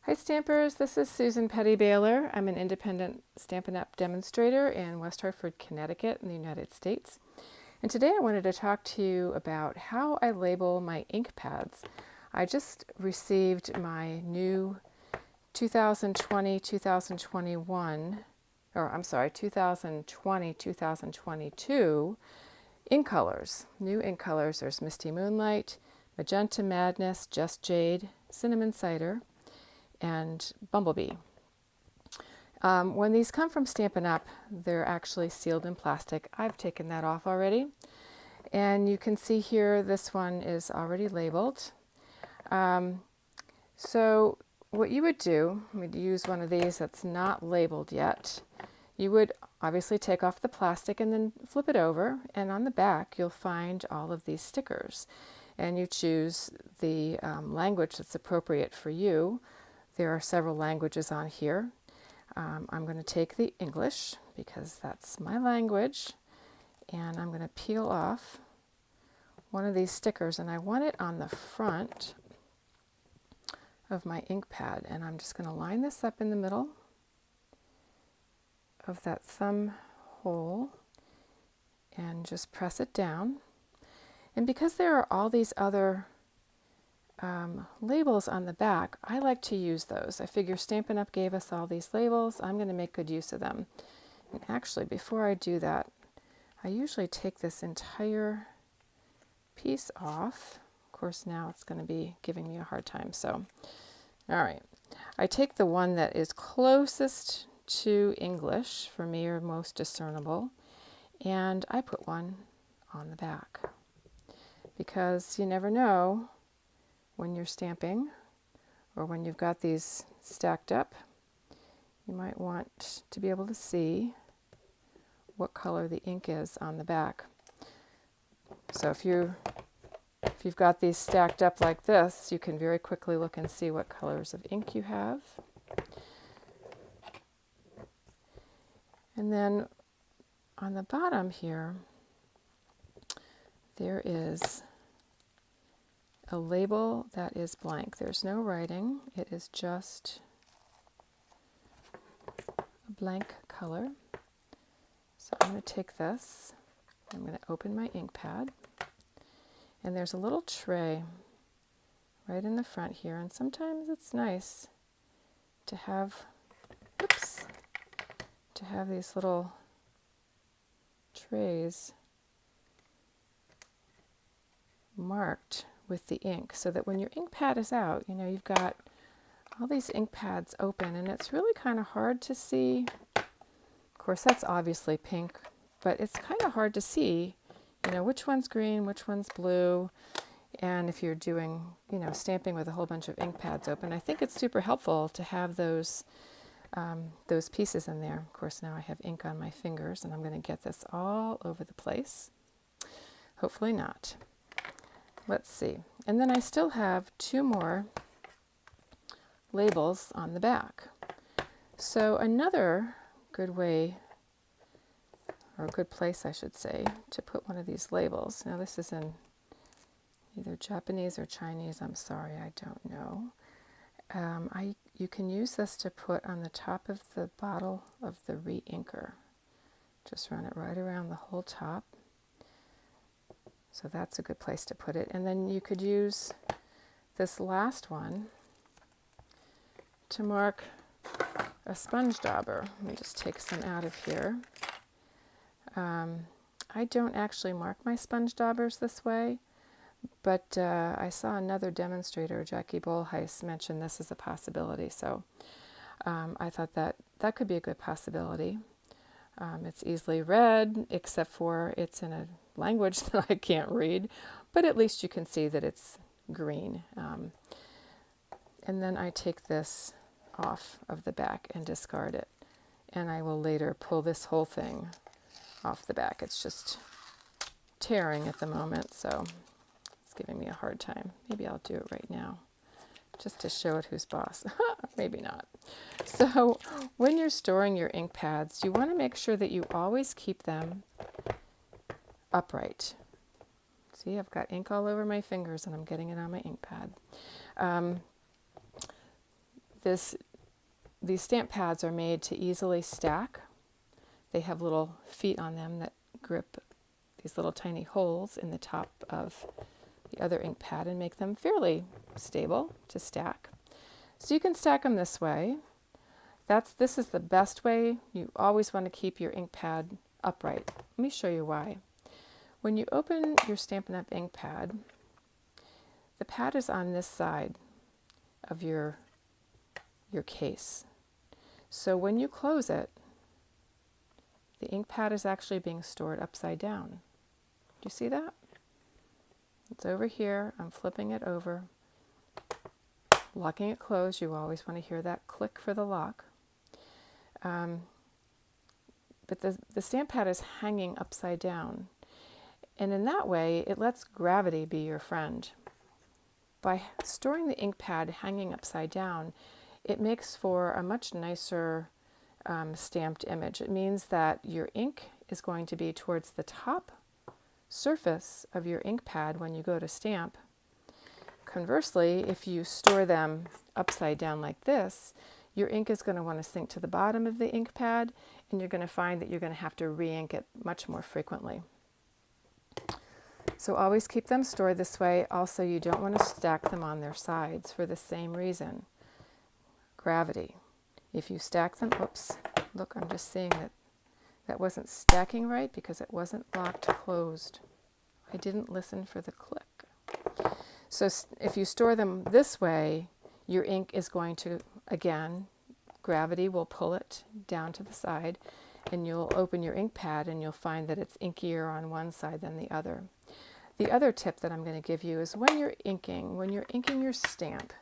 Hi Stampers, this is Susan Petty Baylor. I'm an independent Stampin' Up! Demonstrator in West Hartford, Connecticut in the United States. And today I wanted to talk to you about how I label my ink pads. I just received my new 2020-2022 ink colors. New ink colors. There's Misty Moonlight, Magenta Madness, Just Jade, Cinnamon Cider, and Bumblebee. When these come from Stampin' Up, they're actually sealed in plastic. I've taken that off already. And you can see here, this one is already labeled. So what you would do, we'd use one of these that's not labeled yet. You would obviously take off the plastic and then flip it over, and on the back you'll find all of these stickers. And you choose the language that's appropriate for you. There are several languages on here. I'm going to take the English because that's my language, and I'm going to peel off one of these stickers, and I want it on the front of my ink pad, and I'm just going to line this up in the middle of that thumb hole and just press it down. And because there are all these other labels on the back, I like to use those. I figure Stampin' Up! Gave us all these labels. I'm going to make good use of them. And actually, before I do that, I usually take this entire piece off. Of course, now it's going to be giving me a hard time. So, all right. I take the one that is closest to English, for me, or most discernible, and I put one on the back. Because you never know when you're stamping or when you've got these stacked up, you might want to be able to see what color the ink is on the back. So if you've got these stacked up like this, you can very quickly look and see what colors of ink you have. And then on the bottom here, there is a label that is blank. There's no writing. It is just a blank color. So I'm going to take this. I'm going to open my ink pad. And there's a little tray right in the front here. And sometimes it's nice to have, to have these little trays marked with the ink, so that when your ink pad is out, you know, you've got all these ink pads open, and it's really kind of hard to see. Of course, that's obviously pink, but it's kind of hard to see, you know, which one's green, which one's blue. And if you're doing, you know, stamping with a whole bunch of ink pads open, I think it's super helpful to have those pieces in there. Of course, now I have ink on my fingers, and I'm going to get this all over the place. Hopefully not. Let's see. And then I still have two more labels on the back. So another good way, or a good place I should say, to put one of these labels. Now this is in either Japanese or Chinese. I'm sorry, I don't know. You can use this to put on the top of the bottle of the re-inker. Just run it right around the whole top. So that's a good place to put it. And then you could use this last one to mark a sponge dauber. Let me just take some out of here. I don't actually mark my sponge daubers this way, but I saw another demonstrator, Jackie Bolhuis, mention this as a possibility. So I thought that could be a good possibility. It's easily read, except for it's in a language that I can't read, but at least you can see that it's green. And then I take this off of the back and discard it. And I will later pull this whole thing off the back. It's just tearing at the moment, so it's giving me a hard time. Maybe I'll do it right now, just to show it who's boss. Maybe not. So when you're storing your ink pads, you want to make sure that you always keep them upright. See, I've got ink all over my fingers and I'm getting it on my ink pad. These stamp pads are made to easily stack. They have little feet on them that grip these little tiny holes in the top of the other ink pad and make them fairly stable to stack. So you can stack them this way. This is the best way. You always want to keep your ink pad upright. Let me show you why. When you open your Stampin' Up! Ink pad, the pad is on this side of your case. So when you close it, the ink pad is actually being stored upside down. Do you see that? It's over here. I'm flipping it over, locking it closed. You always want to hear that click for the lock. But the stamp pad is hanging upside down. And in that way, it lets gravity be your friend. By storing the ink pad hanging upside down, it makes for a much nicer stamped image. It means that your ink is going to be towards the top surface of your ink pad when you go to stamp. Conversely, if you store them upside down like this, your ink is going to want to sink to the bottom of the ink pad, and you're going to find that you're going to have to re-ink it much more frequently. So always keep them stored this way. Also, you don't want to stack them on their sides for the same reason. Gravity. If you stack them, oops, look, I'm just seeing that wasn't stacking right because it wasn't locked closed. I didn't listen for the click. So if you store them this way, your ink is going to, again, gravity will pull it down to the side, and you'll open your ink pad and you'll find that it's inkier on one side than the other. The other tip that I'm going to give you is when you're inking your stamp,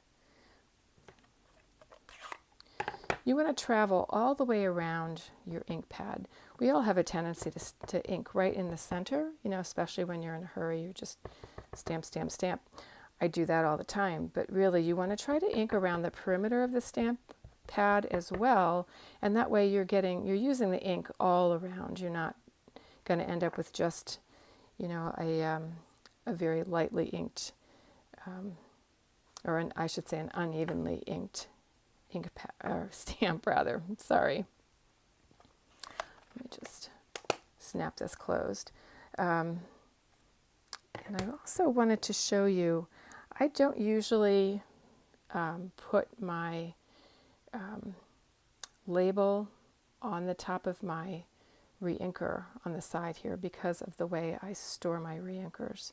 you want to travel all the way around your ink pad. We all have a tendency to ink right in the center, especially when you're in a hurry, you just stamp, stamp, stamp. I do that all the time, but really you want to try to ink around the perimeter of the stamp pad as well, and that way you're using the ink all around. You're not going to end up with just, a very lightly inked, I should say an unevenly inked stamp rather. Sorry. Let me just snap this closed. And I also wanted to show you, I don't usually put my label on the top of my re-inker on the side here because of the way I store my re-inkers.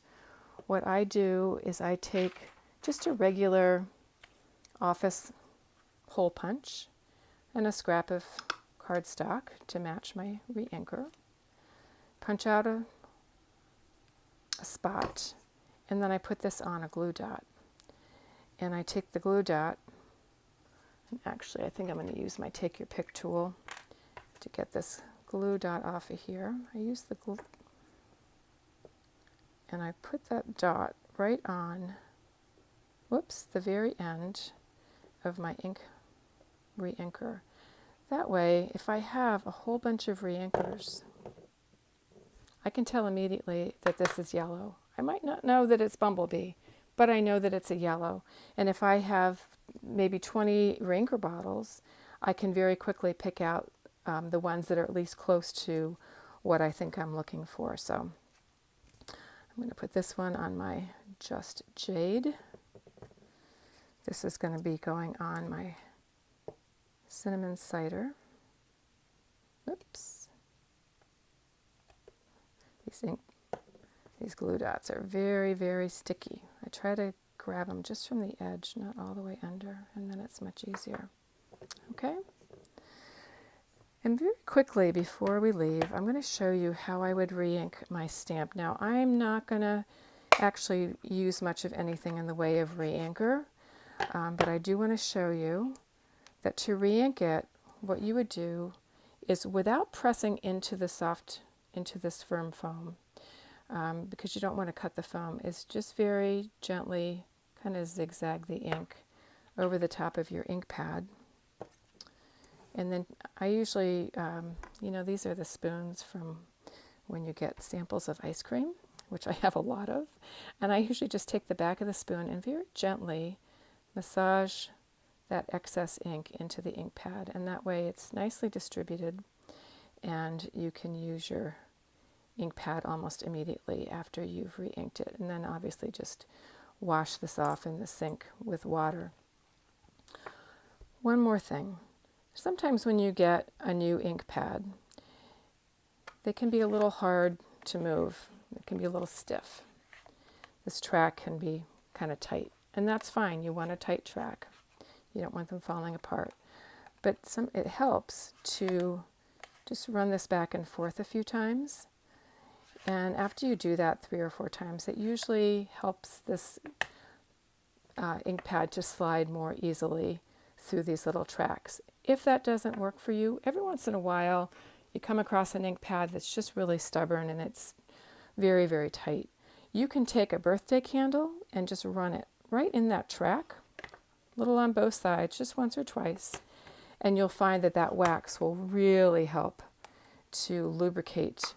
What I do is I take just a regular office hole punch and a scrap of cardstock to match my re-inker, punch out a spot, and then I put this on a glue dot. And I take the glue dot, and actually I think I'm going to use my Take Your Pick tool to get this glue dot off of here. I use the glue, and I put that dot right on, the very end of my re-inker. That way, if I have a whole bunch of re-inkers, I can tell immediately that this is yellow. I might not know that it's Bumblebee, but I know that it's a yellow. And if I have maybe 20 re-inker bottles, I can very quickly pick out the ones that are at least close to what I think I'm looking for. So I'm going to put this one on my Just Jade. This is going to be going on my Cinnamon Cider. Oops. These glue dots are very, very sticky. I try to grab them just from the edge, not all the way under, and then it's much easier. Okay? And very quickly before we leave, I'm going to show you how I would re-ink my stamp. Now, I'm not going to actually use much of anything in the way of re-inker, but I do want to show you that to re-ink it, what you would do is, without pressing into this firm foam, because you don't want to cut the foam, is just very gently kind of zigzag the ink over the top of your ink pad. And then I usually, these are the spoons from when you get samples of ice cream, which I have a lot of. And I usually just take the back of the spoon and very gently massage that excess ink into the ink pad, and that way it's nicely distributed and you can use your ink pad almost immediately after you've re-inked it. And then obviously just wash this off in the sink with water. One more thing. Sometimes when you get a new ink pad, they can be a little hard to move. It can be a little stiff. This track can be kind of tight, and that's fine. You want a tight track. You don't want them falling apart. But it helps to just run this back and forth a few times. And after you do that 3 or 4 times, it usually helps this ink pad to slide more easily through these little tracks. If that doesn't work for you, every once in a while you come across an ink pad that's just really stubborn and it's very, very tight. You can take a birthday candle and just run it right in that track, a little on both sides, just once or twice, and you'll find that that wax will really help to lubricate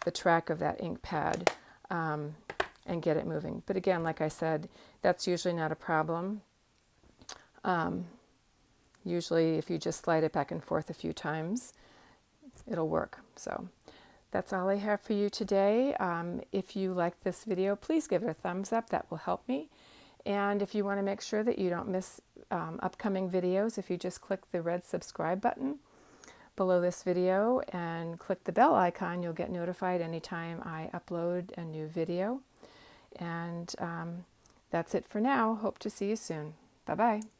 the track of that ink pad and get it moving. But again, like I said, that's usually not a problem. Usually if you just slide it back and forth a few times, it'll work. So that's all I have for you today. If you like this video, please give it a thumbs up. That will help me. And if you want to make sure that you don't miss upcoming videos, if you just click the red subscribe button below this video and click the bell icon, you'll get notified anytime I upload a new video. And that's it for now. Hope to see you soon. Bye-bye.